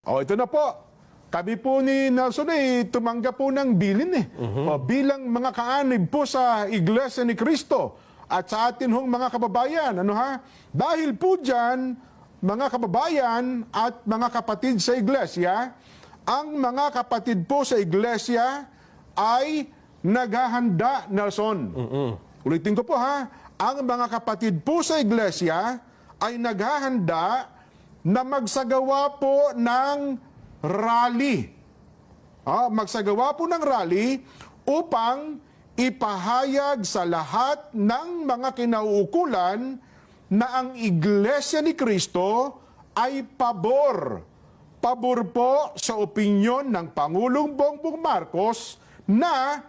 Ito na po. Kami po ni Nelson tumanggap po ng bilin bilang mga kaanib po sa Iglesia ni Cristo at sa atin hong mga kababayan. Dahil po dyan, mga kababayan at mga kapatid sa Iglesia, ang mga kapatid po sa Iglesia ay naghahanda, Nelson. Ulitin ko po ang mga kapatid po sa Iglesia ay naghahanda na magsagawa po ng rally. Magsagawa po ng rally upang ipahayag sa lahat ng mga kinauukulan na ang Iglesia ni Cristo ay pabor. Pabor po sa opinyon ng Pangulong Bongbong Marcos na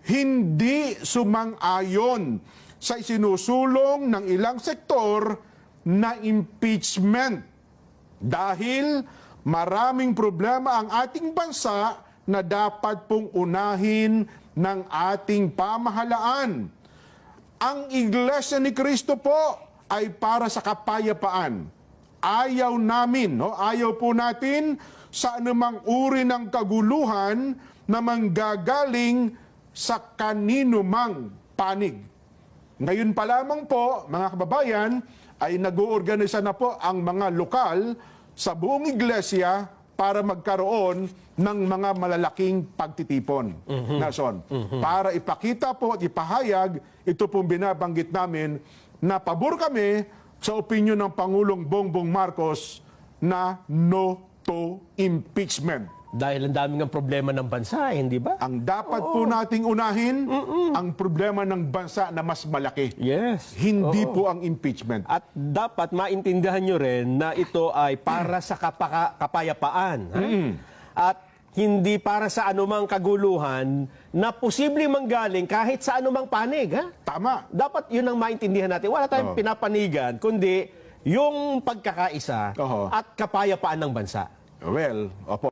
hindi sumang-ayon sa isinusulong ng ilang sektor na impeachment. Dahil maraming problema ang ating bansa na dapat pong unahin ng ating pamahalaan. Ang Iglesia ni Cristo po ay para sa kapayapaan. Ayaw namin, ayaw po natin sa anumang uri ng kaguluhan na manggagaling sa kanino mang panig. Ngayon pa lamang po, mga kababayan, ay nag-uorganisa na po ang mga lokal sa buong iglesia para magkaroon ng mga malalaking pagtitipon. Nason, para ipakita po at ipahayag, ito pong binabanggit namin na pabor kami sa opinyon ng Pangulong Bongbong Marcos na no to impeachment. Dahil ang daming ang problema ng bansa, hindi ba? Ang dapat po nating unahin, ang problema ng bansa na mas malaki. Yes. Hindi po ang impeachment. At dapat maintindihan nyo rin na ito ay para sa kapayapaan. At hindi para sa anumang kaguluhan na posibleng manggaling kahit sa anumang panig. Tama. Dapat yun ang maintindihan natin. Wala tayong pinapanigan, kundi yung pagkakaisa at kapayapaan ng bansa. Well, opo.